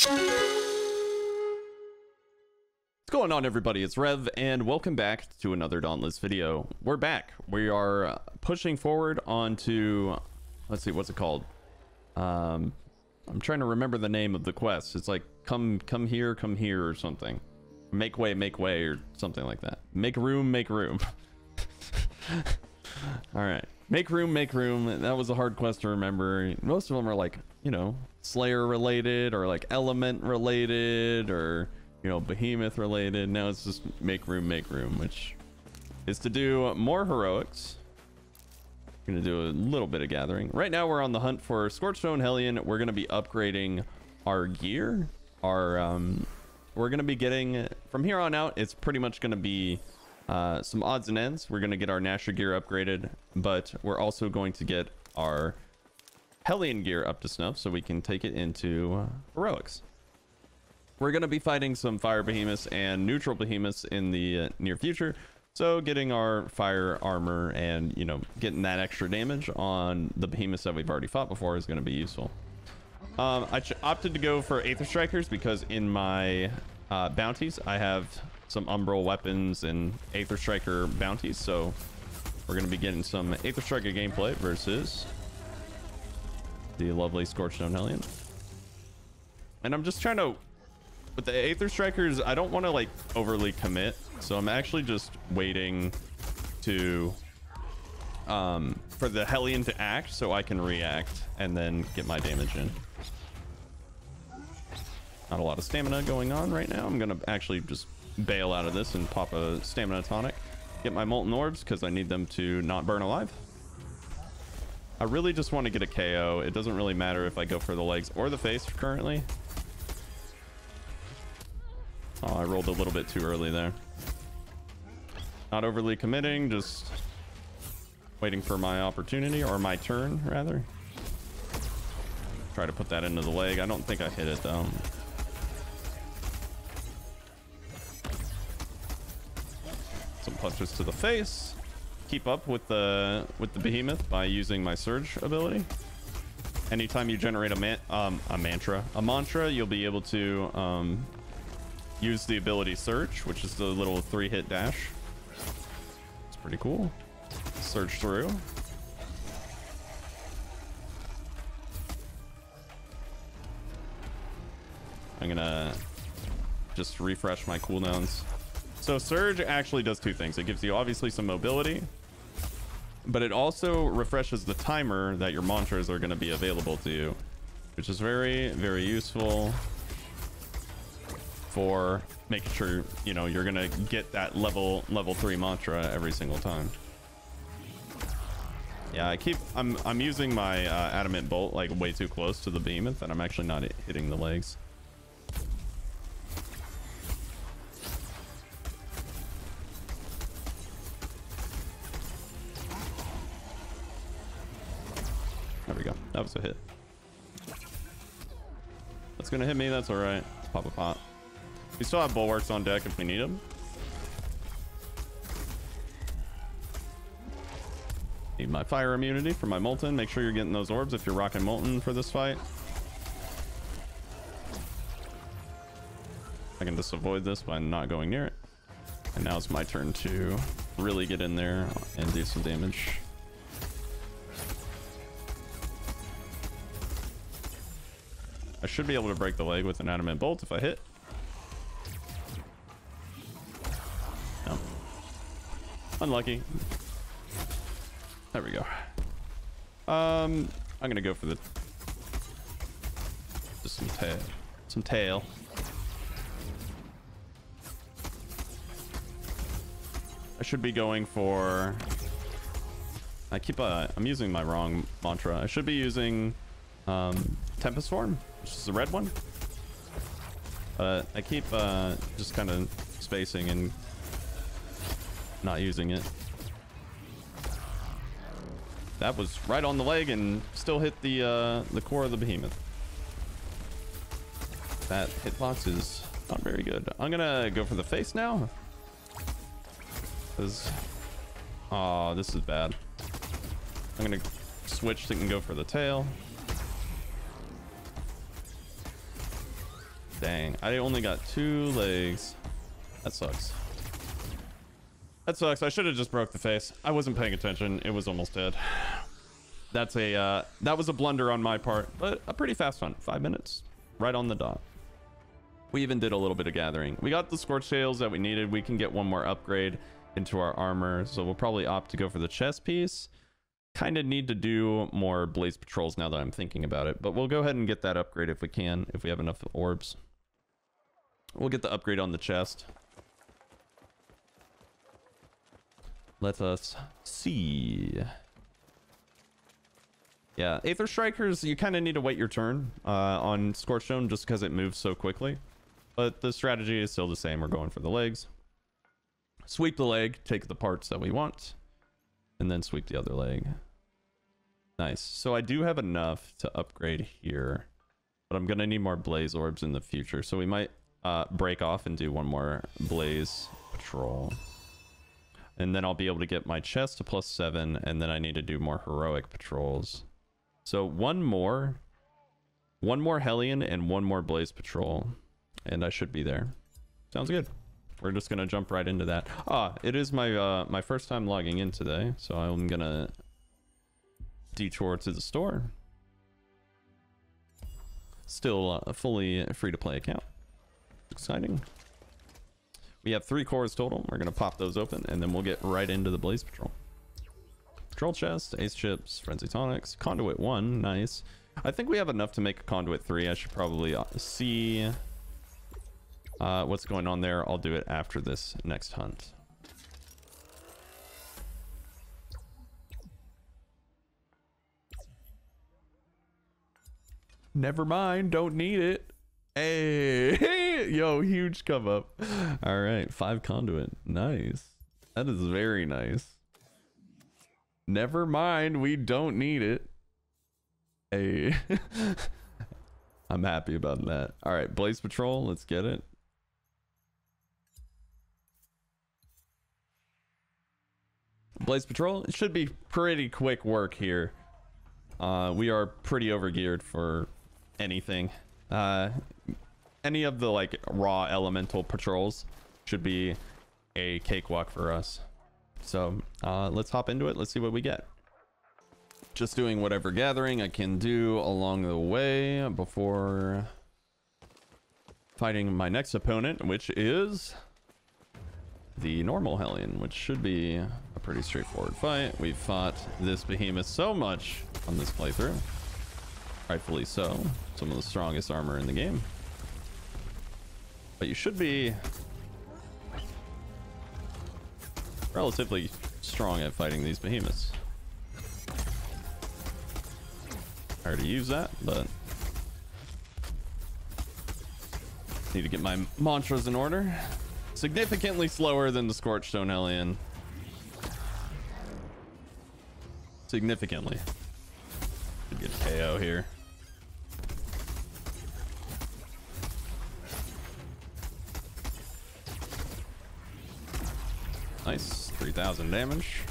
What's going on, everybody? It's Rev, and welcome back to another Dauntless video. We're back. We are pushing forward onto, let's see, what's it called? I'm trying to remember the name of the quest. It's like come here, or something. Make way, or something like that. Make room. All right, make room. That was a hard quest to remember. Most of them are like, you know, Slayer related, or like Element related, or, you know, Behemoth related. Now it's just make room, which is to do more heroics. We're gonna do a little bit of gathering. Right now we're on the hunt for Scorchstone Hellion. We're gonna be upgrading our gear. We're gonna be getting, from here on out, it's pretty much gonna be some odds and ends. We're gonna get our Nasher gear upgraded, but we're also going to get our Hellion gear up to snuff so we can take it into heroics. We're going to be fighting some fire behemoths and neutral behemoths in the near future, so getting our fire armor and, you know, getting that extra damage on the behemoths that we've already fought before is going to be useful. I opted to go for Aether Strikers because in my bounties I have some umbral weapons and Aether Striker bounties, so we're going to be getting some Aether Striker gameplay versus the lovely Scorchstone Hellion. And I'm just trying to, with the Aether Strikers, I don't want to like overly commit, so I'm actually just waiting to for the Hellion to act so I can react and then get my damage in. Not a lot of stamina going on right now. I'm gonna actually just bail out of this and pop a stamina tonic, get my molten orbs because I need them to not burn alive. I really just want to get a KO. It doesn't really matter if I go for the legs or the face currently. Oh, I rolled a little bit too early there. Not overly committing, just waiting for my opportunity, or my turn rather. Try to put that into the leg. I don't think I hit it though. Some punches to the face. Keep up with the behemoth by using my surge ability. Anytime you generate a mantra, you'll be able to use the ability Surge, which is the little 3-hit dash. It's pretty cool. Surge through. I'm gonna just refresh my cooldowns. So Surge actually does two things. It gives you obviously some mobility, but it also refreshes the timer that your mantras are going to be available to you, which is very, very useful for making sure, you know, you're gonna get that level 3 mantra every single time. Yeah, I'm using my adamant bolt like way too close to the behemoth, and I'm actually not hitting the legs. There we go. That was a hit. That's gonna hit me. That's all right. Pop a pot. We still have bulwarks on deck if we need them. Need my fire immunity for my Molten. Make sure you're getting those orbs if you're rocking Molten for this fight. I can just avoid this by not going near it. And now it's my turn to really get in there and do some damage. I should be able to break the leg with an adamant bolt if I hit. No. Unlucky. There we go. I'm gonna go for the just some tail. I should be going for, I'm using my wrong mantra. I should be using Tempest Form, which is the red one. I keep just kind of spacing and not using it. That was right on the leg and still hit the core of the behemoth. That hitbox is not very good. I'm gonna go for the face now. Oh, this is bad. I'm gonna switch so I can go for the tail. Dang, I only got 2 legs. That sucks. That sucks. I should have just broke the face. I wasn't paying attention. It was almost dead. That's a that was a blunder on my part, but a pretty fast hunt. 5 minutes, right on the dot. We even did a little bit of gathering. We got the scorch tails that we needed. We can get one more upgrade into our armor, so we'll probably opt to go for the chest piece. Kind of need to do more blaze patrols now that I'm thinking about it, but we'll go ahead and get that upgrade if we can, if we have enough orbs. We'll get the upgrade on the chest. Let us see. Yeah, Aether Strikers, you kind of need to wait your turn on Scorchstone just because it moves so quickly. But the strategy is still the same. We're going for the legs. Sweep the leg, take the parts that we want, and then sweep the other leg. Nice. So I do have enough to upgrade here, but I'm going to need more blaze orbs in the future. So we might break off and do one more blaze patrol. And then I'll be able to get my chest to +7, and then I need to do more heroic patrols. So one more Hellion and one more blaze patrol, and I should be there. Sounds good. We're just gonna jump right into that. It is my my first time logging in today, so I'm gonna detour to the store. Still a fully free-to-play account. Exciting. We have 3 cores total. We're gonna pop those open, and then we'll get right into the blaze patrol. Patrol chest, ace chips, frenzy tonics, conduit 1, nice. I think we have enough to make a conduit 3. I should probably see what's going on there. I'll do it after this next hunt. Never mind, don't need it. Hey, yo, huge come up. All right, 5 conduit, nice. That is very nice. Never mind, we don't need it. Hey. I'm happy about that. All right, blaze patrol, let's get it. Blaze patrol, it should be pretty quick work here. We are pretty overgeared for anything. Any of the like raw elemental patrols should be a cakewalk for us. So let's hop into it. Let's see what we get. Just doing whatever gathering I can do along the way before fighting my next opponent, which is the normal Hellion, which should be a pretty straightforward fight. We've fought this behemoth so much on this playthrough. Rightfully so. Some of the strongest armor in the game. But you should be relatively strong at fighting these behemoths. I already used that, but need to get my mantras in order. Significantly slower than the Scorchstone Hellion. Significantly. Should get KO here. Nice, 3,000 damage.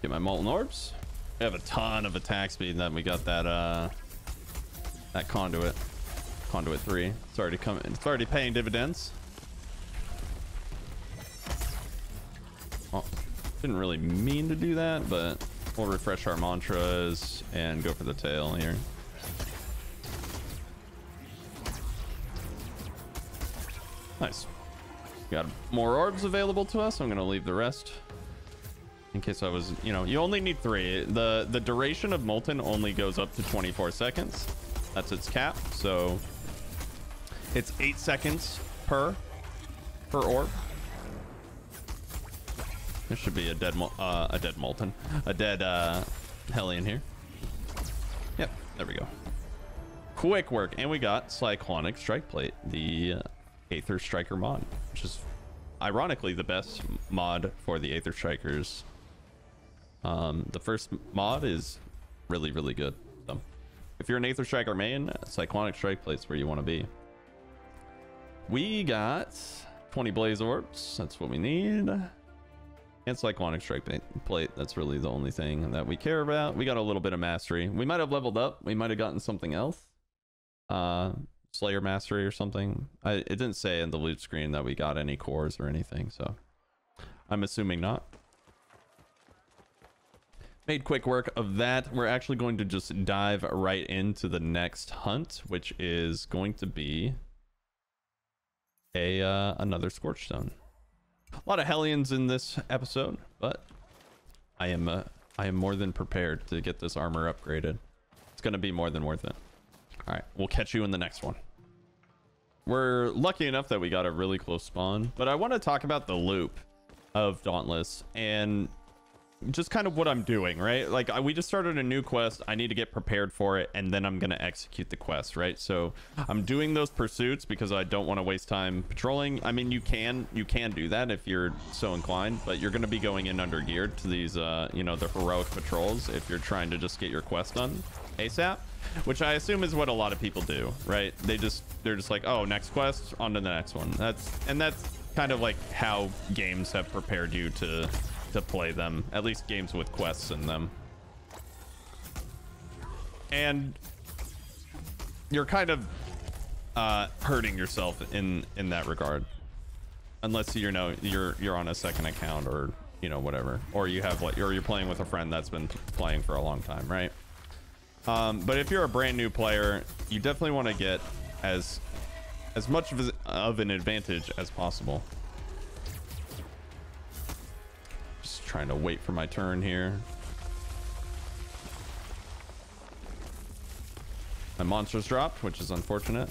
Get my molten orbs. We have a ton of attack speed, and then we got that that conduit 3. It's already coming. It's already paying dividends. Well, didn't really mean to do that, but we'll refresh our mantras and go for the tail here. Nice. Got more orbs available to us. I'm gonna leave the rest in case I was, you know, you only need 3. The duration of Molten only goes up to 24 seconds. That's its cap. So it's 8 seconds per orb. There should be a dead Molten, a dead Hellion here. Yep, there we go. Quick work, and we got Cyclonic Strike Plate, the Aether Striker mod, which is ironically the best mod for the Aether Strikers. The first mod is really, really good. So if you're an Aether Striker main, Cyclonic Strike Plate's where you want to be. We got 20 blaze orbs. That's what we need. And cyclonic strike plate. That's really the only thing that we care about. We got a little bit of mastery. We might have leveled up. We might have gotten something else. Slayer mastery or something. It didn't say in the loot screen that we got any cores or anything, so I'm assuming not. Made quick work of that. We're actually going to just dive right into the next hunt, which is going to be another Scorchstone. A lot of Hellions in this episode, but I am more than prepared to get this armor upgraded. It's going to be more than worth it. All right, we'll catch you in the next one. We're lucky enough that we got a really close spawn, but I want to talk about the loop of Dauntless and just kind of what I'm doing, right? Like we just started a new quest. I need to get prepared for it, and then I'm going to execute the quest, right? So I'm doing those pursuits because I don't want to waste time patrolling. I mean, you can do that if you're so inclined, but you're going to be going in under geared to these you know, the heroic patrols if you're trying to just get your quest done ASAP, which I assume is what a lot of people do, right? They're just like, oh, next quest, on to the next one. That's kind of like how games have prepared you to play them, at least games with quests in them. And you're kind of hurting yourself in that regard, unless you know you're on a second account, or you know, whatever, or you have like, or you're playing with a friend that's been playing for a long time, right? But if you're a brand new player, you definitely want to get as much of an advantage as possible. Just trying to wait for my turn here. My monsters dropped, which is unfortunate.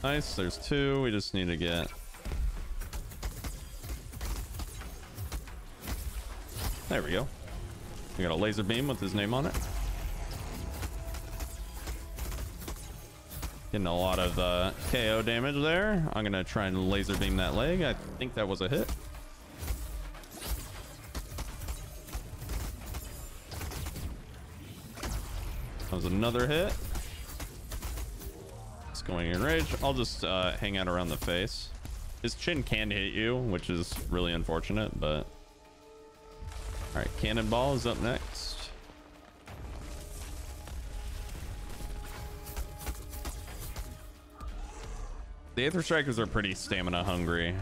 Nice, there's two. We just need to get... There we go. We got a laser beam with his name on it. Getting a lot of KO damage there. I'm gonna try and laser beam that leg. I think that was a hit. That was another hit. It's going in rage. I'll just hang out around the face. His chin can hit you, which is really unfortunate, but... All right, Cannonball is up next. The Aether Strikers are pretty stamina hungry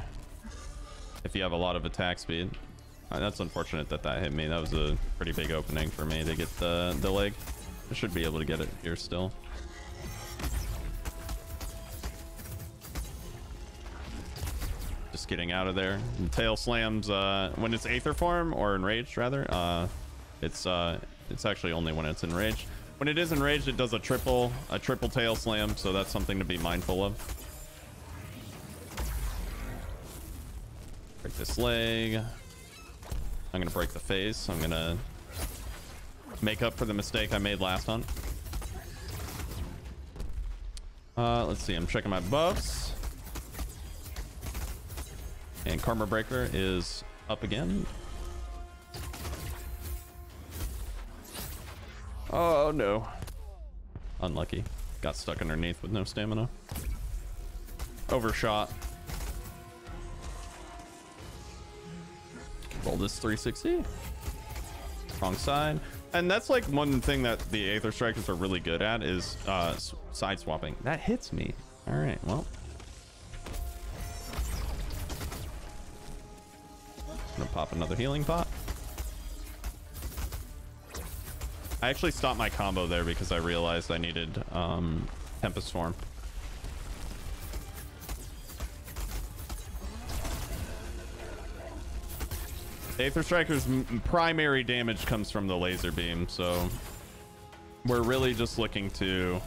if you have a lot of attack speed. That's unfortunate that hit me. That was a pretty big opening for me to get the leg. I should be able to get it here still. Just getting out of there. And tail slams when it's Aether form, or enraged rather. It's actually only when it's enraged. When it is enraged, it does a triple tail slam, so that's something to be mindful of. Break this leg. I'm gonna break the face. I'm gonna make up for the mistake I made last hunt. Let's see, I'm checking my buffs. And Karma Breaker is up again. Oh no. Unlucky. Got stuck underneath with no stamina. Overshot. Roll this 360. Wrong side. And that's like one thing that the Aether Strikers are really good at is side swapping. That hits me. All right, well. Gonna pop another healing pot. I actually stopped my combo there because I realized I needed Tempest Storm. Aether Striker's primary damage comes from the laser beam, so we're really just looking to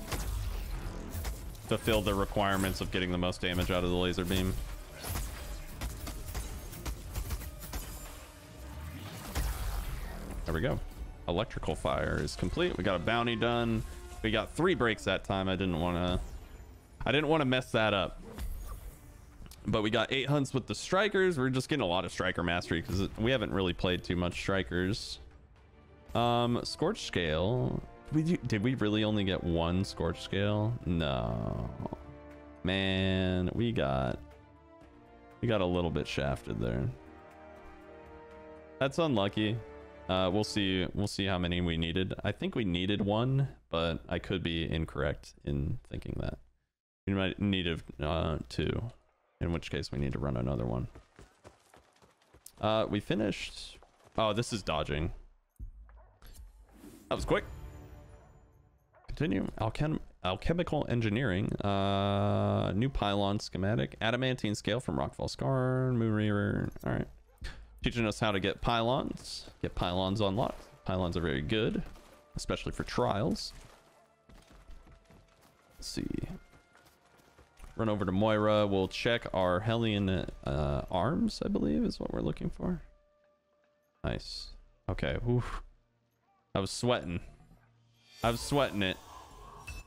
fulfill the requirements of getting the most damage out of the laser beam. There we go. Electrical fire is complete. We got a bounty done. We got 3 breaks that time. I didn't want to mess that up. But we got 8 hunts with the strikers. We're just getting a lot of striker mastery because we haven't really played too much strikers. Scorch scale. Did we really only get 1 scorch scale? No. Man, we got a little bit shafted there. That's unlucky. We'll see how many we needed. I think we needed one, but I could be incorrect in thinking that. We might need two, in which case we need to run another one. We finished. Oh, this is dodging. That was quick. Continue. Alchemical engineering. New pylon schematic. Adamantine scale from Rockfall Scar. Moonreaver. All right. Teaching us how to get pylons. Get pylons unlocked. Pylons are very good, especially for trials. Let's see. Run over to Moira. We'll check our Hellion arms, I believe, is what we're looking for. Nice. Okay. Oof. I was sweating. I was sweating it.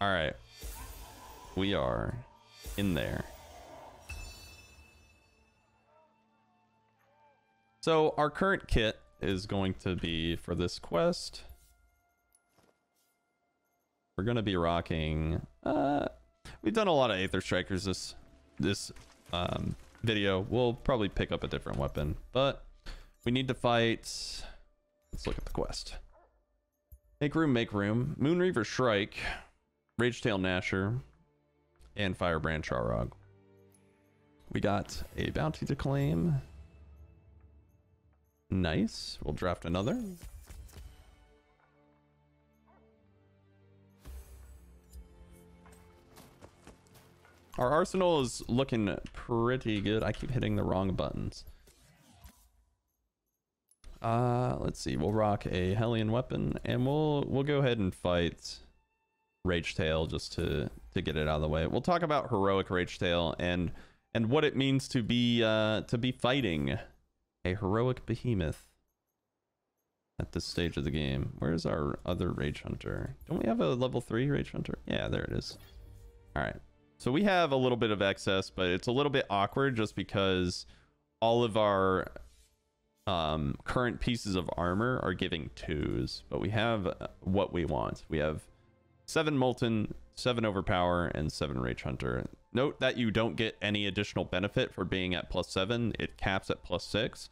All right. We are in there. So our current kit is going to be for this quest. We're going to be rocking. We've done a lot of Aether Strikers this video. We'll probably pick up a different weapon, but we need to fight. Let's look at the quest. Make room, make room. Moonreaver Shrike, Ragetail Gnasher, and Firebrand Charrog. We got a bounty to claim. Nice. We'll draft another. Our arsenal is looking pretty good. I keep hitting the wrong buttons. Let's see. We'll rock a Hellion weapon, and we'll go ahead and fight Ragetail just to get it out of the way. We'll talk about heroic Ragetail and what it means to be fighting a heroic behemoth at this stage of the game. Where's our other Rage Hunter? Don't we have a level 3 Rage Hunter? Yeah, there it is. All right. So we have a little bit of excess, but it's a little bit awkward just because all of our current pieces of armor are giving 2s, but we have what we want. We have 7 Molten, 7 Overpower, and 7 Rage Hunter. Note that you don't get any additional benefit for being at +7. It caps at +6,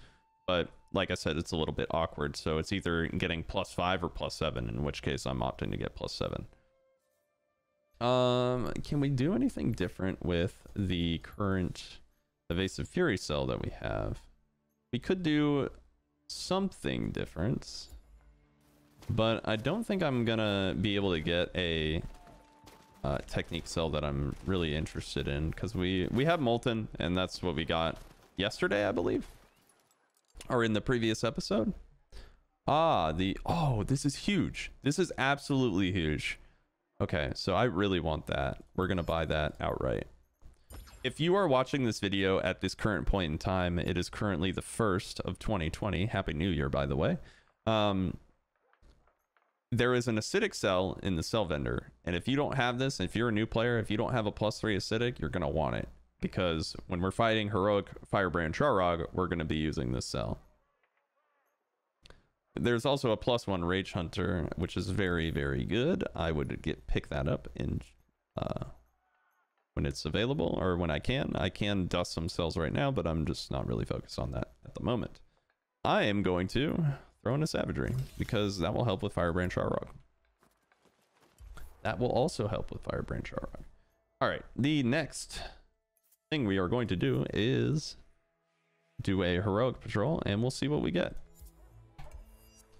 but like I said, it's a little bit awkward. So it's either getting +5 or +7, in which case I'm opting to get +7. Can we do anything different with the current Evasive Fury cell that we have? We could do something different, but I don't think I'm gonna be able to get a technique cell that I'm really interested in, because we have Molten, and that's what we got yesterday, I believe, or in the previous episode. This is huge. This is absolutely huge. Okay, so I really want that. We're gonna buy that outright. If you are watching this video at this current point in time, it is currently the 1st of 2020. Happy New Year, by the way. There is an acidic cell in the cell vendor, and if you don't have this, if you're a new player, if you don't have a +3 acidic, you're gonna want it, because when we're fighting heroic Firebrand Charrog, we're gonna be using this cell. There's also a +1 Rage Hunter, which is very, very good. I would pick that up in when it's available, or when I can. I can dust some cells right now, but I'm just not really focused on that at the moment. I am going to throw in a Savagery, because that will help with Firebrand Charrog. That will also help with Firebrand Charrog. All right, the next thing we are going to do is do a heroic patrol, and we'll see what we get.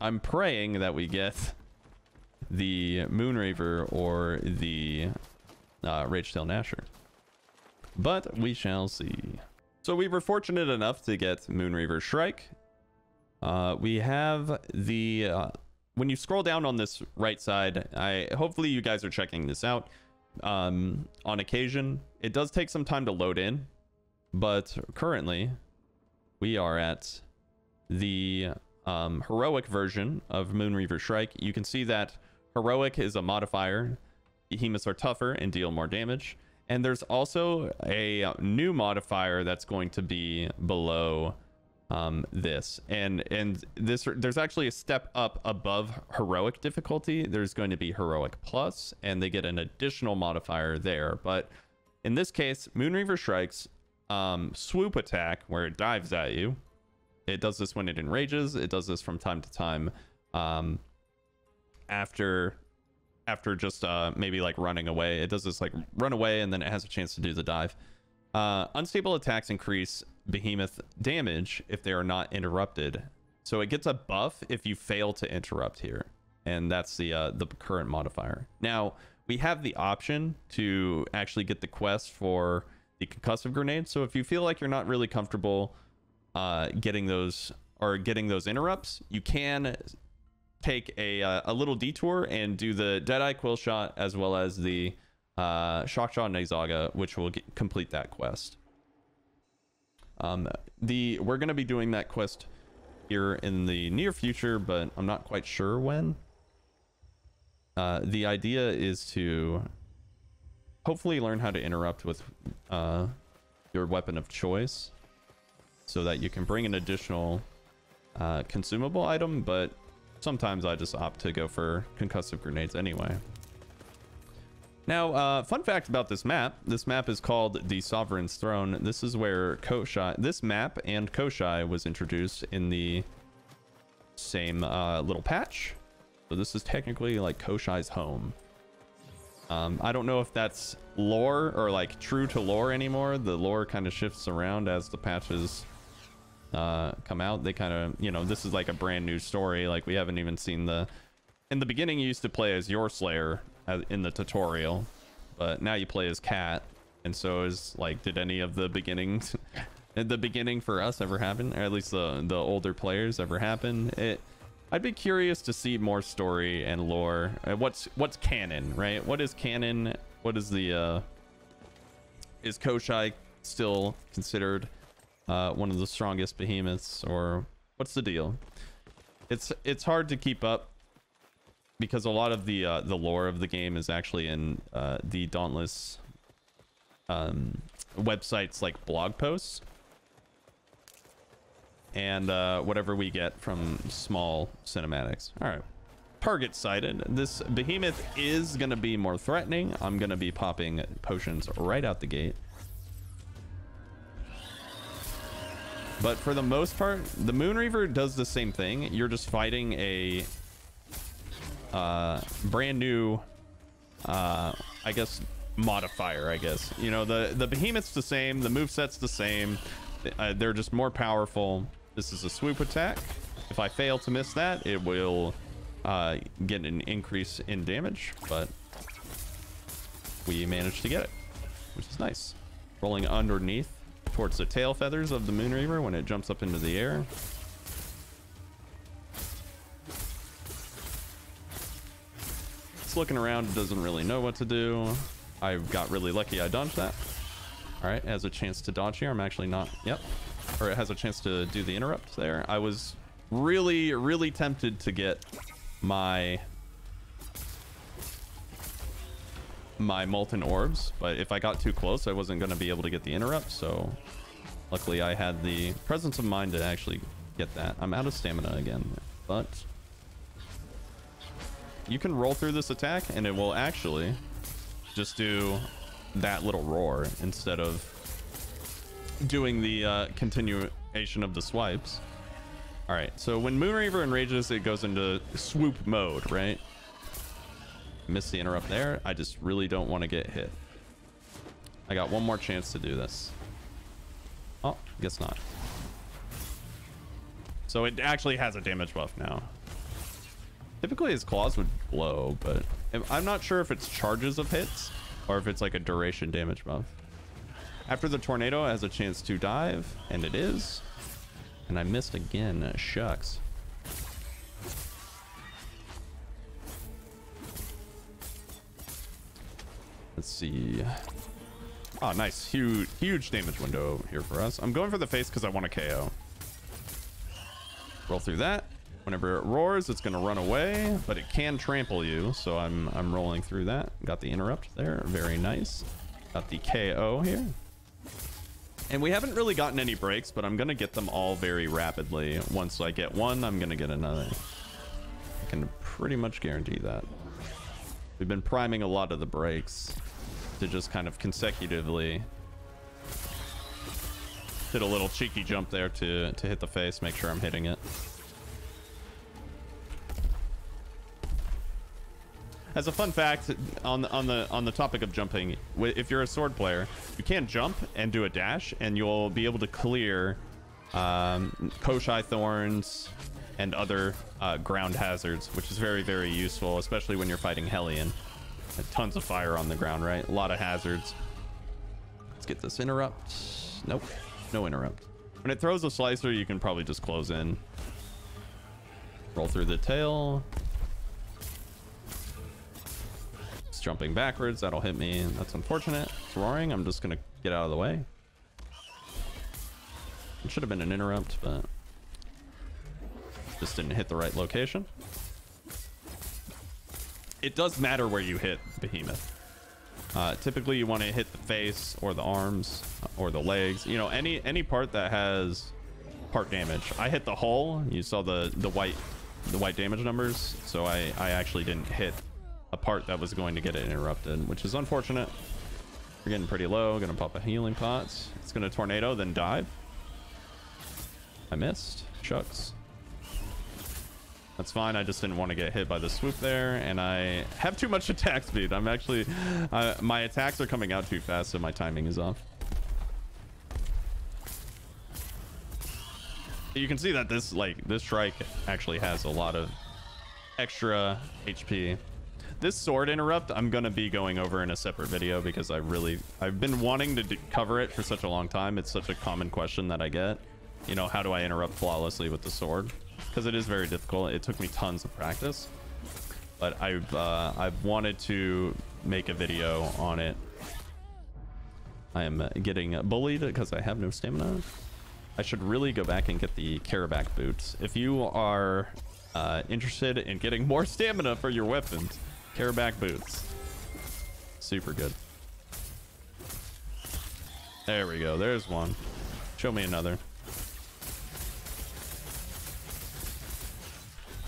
I'm praying that we get the Moonreaver or the Ragetail Gnasher, but we shall see. So we were fortunate enough to get Moonreaver Shrike. We have the when you scroll down on this right side, hopefully you guys are checking this out on occasion. It does take some time to load in, but currently we are at the heroic version of Moonreaver Shrike. You can see that heroic is a modifier. Behemoths are tougher and deal more damage, and there's also a new modifier that's going to be below this, and this, there's actually a step up above heroic difficulty. There's going to be heroic plus, and they get an additional modifier there. But In this case, Moonreaver strikes, swoop attack, where it dives at you. It does this when it enrages. It does this from time to time after just maybe like running away. It does this like run away, and then it has a chance to do the dive. Unstable attacks increase behemoth damage if they are not interrupted. So it gets a buff if you fail to interrupt here. And that's the current modifier. Now, we have the option to actually get the quest for the concussive grenade. So if you feel like you're not really comfortable getting those interrupts, you can take a little detour and do the Deadeye Quill Shot as well as the Shockjaw Nezaga, which will complete that quest. We're going to be doing that quest here in the near future, but I'm not quite sure when. The idea is to hopefully learn how to interrupt with your weapon of choice so that you can bring an additional consumable item, but sometimes I just opt to go for concussive grenades anyway. Now, fun fact about this map is called the Sovereign's Throne. This is where Koshai, this map and Koshai was introduced in the same little patch. So this is technically like Koshai's home. I don't know if that's lore or like true to lore anymore. The lore kind of shifts around as the patches come out. They kind of, you know, this is like a brand new story. Like we haven't even seen in the beginning you used to play as your Slayer in the tutorial, but now you play as Cat. And so is like, did any of the beginnings the beginning for us ever happen, or at least the older players ever happen? I'd be curious to see more story and lore. What's canon, right? What is canon? What is the is Koshai still considered one of the strongest behemoths, or what's the deal? It's hard to keep up because a lot of the lore of the game is actually in the Dauntless websites, like blog posts, and whatever we get from small cinematics. All right, target sighted. This behemoth is gonna be more threatening. I'm gonna be popping potions right out the gate, but for the most part the Moonreaver does the same thing. You're just fighting a brand new I guess modifier. I guess, you know, the behemoth's the same, the moveset's the same, they're just more powerful. This is a swoop attack. If I fail to miss that, it will get an increase in damage, but we managed to get it, which is nice. Rolling underneath towards the tail feathers of the Moonreaver when it jumps up into the air. It's looking around, it doesn't really know what to do. I got really lucky, I dodged that. All right, it has a chance to dodge here. I'm actually not, yep. Or it has a chance to do the interrupt there. I was really tempted to get my molten orbs, but if I got too close, I wasn't going to be able to get the interrupt. So luckily I had the presence of mind to actually get that. I'm out of stamina again, but you can roll through this attack and it will actually just do that little roar instead of doing the continuation of the swipes. All right, so when Moonreaver enrages, it goes into swoop mode, right? Missed the interrupt there. I just really don't want to get hit. I got one more chance to do this. Oh, guess not. So it actually has a damage buff now. Typically his claws would glow, but I'm not sure if it's charges of hits or if it's like a duration damage buff. After the tornado, it has a chance to dive, and it is. And I missed again. Shucks. Let's see. Oh, nice. Huge damage window here for us. I'm going for the face because I want a KO. Roll through that. Whenever it roars, it's going to run away, but it can trample you. So I'm rolling through that. Got the interrupt there. Very nice. Got the KO here. And we haven't really gotten any breaks, but I'm going to get them all very rapidly. Once I get one, I'm going to get another. I can pretty much guarantee that. We've been priming a lot of the breaks. to just kind of consecutively did a little cheeky jump there to hit the face, make sure I'm hitting it. As a fun fact, on the topic of jumping, if you're a sword player, you can jump and do a dash, and you'll be able to clear Koshai thorns and other ground hazards, which is very, very useful, especially when you're fighting Hellion. Tons of fire on the ground, right? A lot of hazards. Let's get this interrupt. Nope, no interrupt. When it throws a slicer, you can probably just close in. Roll through the tail. It's jumping backwards. That'll hit me. That's unfortunate. It's roaring. I'm just gonna get out of the way. It should have been an interrupt, but just didn't hit the right location. It does matter where you hit Behemoth. Typically you want to hit the face or the arms or the legs, you know, any part that has part damage. I hit the hull. You saw the white damage numbers, so I actually didn't hit a part that was going to get it interrupted, which is unfortunate. We're getting pretty low. Gonna pop a healing pot. It's gonna tornado, then dive. I missed. Shucks. That's fine. I just didn't want to get hit by the swoop there, and I have too much attack speed. I'm actually my attacks are coming out too fast, so my timing is off. You can see that this strike actually has a lot of extra HP. This sword interrupt I'm gonna be going over in a separate video, because I've been wanting to cover it for such a long time. It's such a common question that I get, you know, how do I interrupt flawlessly with the sword? Because it is very difficult. It took me tons of practice, but I've wanted to make a video on it. I am getting bullied because I have no stamina. I should really go back and get the Carabac boots. If you are interested in getting more stamina for your weapons, Carabac boots, super good. There we go. There's one. Show me another.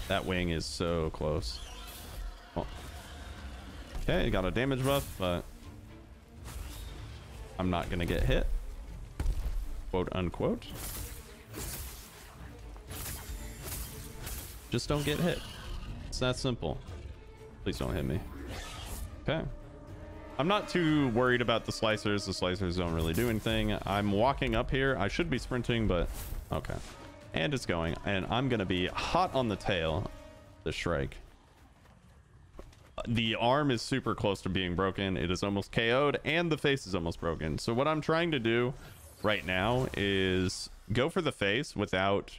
That wing is so close. Oh. Okay, got a damage buff, but I'm not gonna get hit, quote unquote. Just don't get hit. It's that simple. Please don't hit me. Okay. I'm not too worried about the slicers. The slicers don't really do anything. I'm walking up here. I should be sprinting, but okay. And it's going, and I'm gonna be hot on the tail. The Shrike. The arm is super close to being broken. It is almost KO'd, and the face is almost broken. So what I'm trying to do right now is go for the face without.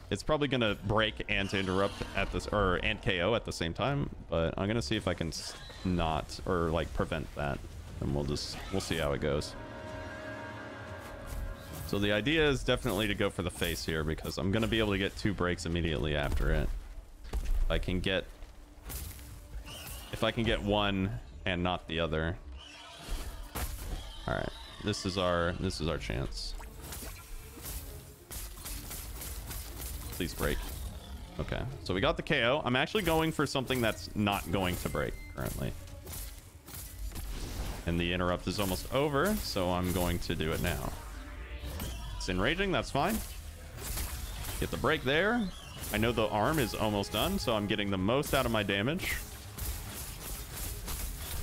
It's probably gonna break and to interrupt at this, or and KO at the same time. But I'm gonna see if I can not, or like prevent that, and we'll see how it goes. So the idea is definitely to go for the face here, because I'm going to be able to get 2 breaks immediately after it. If I can get one and not the other. All right, this is our chance. Please break. Okay, so we got the KO. I'm actually going for something that's not going to break currently. And the interrupt is almost over, so I'm going to do it now. Enraging, that's fine. Get the break there. I know the arm is almost done, so I'm getting the most out of my damage.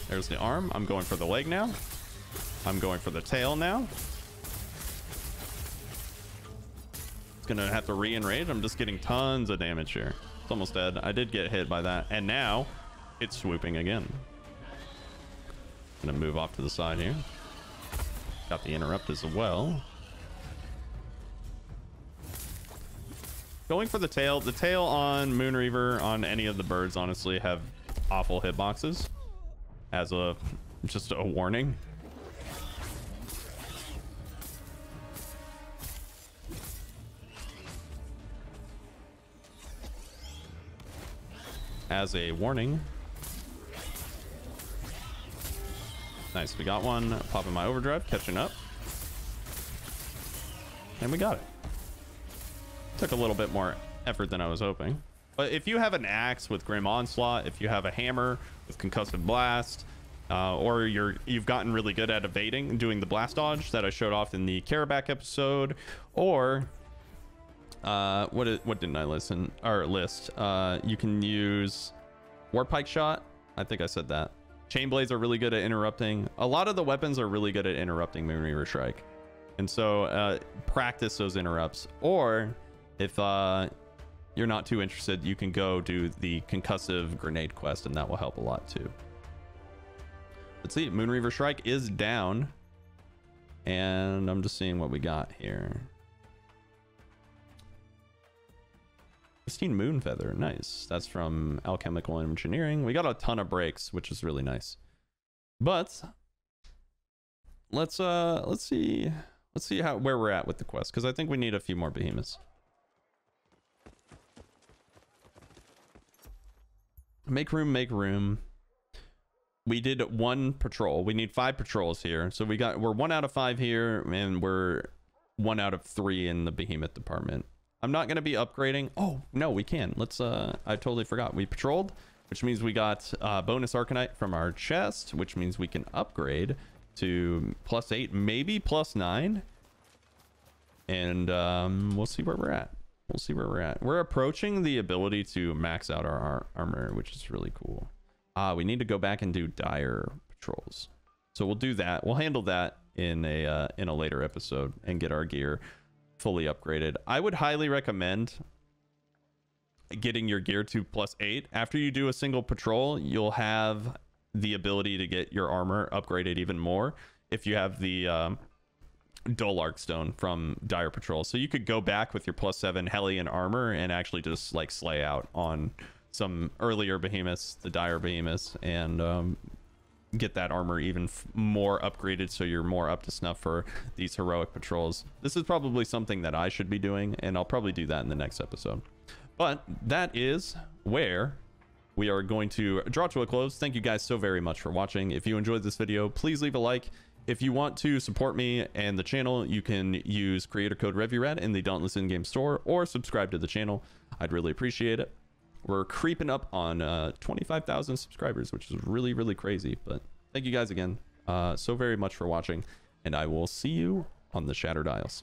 There's the arm. I'm going for the leg now. I'm going for the tail now. It's gonna have to re-enrage. I'm just getting tons of damage here. It's almost dead. I did get hit by that, and now it's swooping again. Gonna move off to the side here. Got the interrupt as well. Going for the tail. The tail on Moonreaver, on any of the birds, honestly, have awful hitboxes. As just a warning. As a warning. Nice, we got one. Popping my overdrive, catching up. And we got it. Took a little bit more effort than I was hoping, but if you have an axe with Grim Onslaught, if you have a hammer with Concussive Blast, or you've gotten really good at evading, doing the blast dodge that I showed off in the Carabac episode, or what didn't I list? You can use War Pike Shot. I think I said that. Chain Blades are really good at interrupting. A lot of the weapons are really good at interrupting Moonreaver Strike, and so practice those interrupts. Or if you're not too interested, you can go do the concussive grenade quest, and that will help a lot too. Let's see, Moonreaver Strike is down, and I'm just seeing what we got here. Pristine Moon Feather, nice. That's from Alchemical Engineering. We got a ton of breaks, which is really nice. But let's see where we're at with the quest, because I think we need a few more behemoths. Make room, make room. We did 1 patrol. We need 5 patrols here. So we're 1 out of 5 here, and we're 1 out of 3 in the behemoth department. I'm not going to be upgrading. Oh, no, we can. Let's, I totally forgot. We patrolled, which means we got bonus Arcanite from our chest, which means we can upgrade to +8, maybe +9. And we'll see where we're at. We'll see where we're at. We're approaching the ability to max out our armor, which is really cool. We need to go back and do dire patrols. So we'll do that. We'll handle that in a later episode and get our gear fully upgraded. I would highly recommend getting your gear to +8. After you do a single patrol, you'll have the ability to get your armor upgraded even more if you have the Dull Arc Stone from Dire Patrol. So you could go back with your +7 Hellion armor and actually just like slay out on some earlier behemoths, the Dire behemoths, and get that armor even more upgraded, so you're more up to snuff for these heroic patrols. This is probably something that I should be doing, and I'll probably do that in the next episode. But that is where we are going to draw to a close. Thank you guys so very much for watching. If you enjoyed this video, please leave a like. If you want to support me and the channel, you can use creator code RevvyRad in the Dauntless in-game store, or subscribe to the channel. I'd really appreciate it. We're creeping up on 25,000 subscribers, which is really, really crazy. But thank you guys again so very much for watching, and I will see you on the Shattered Isles.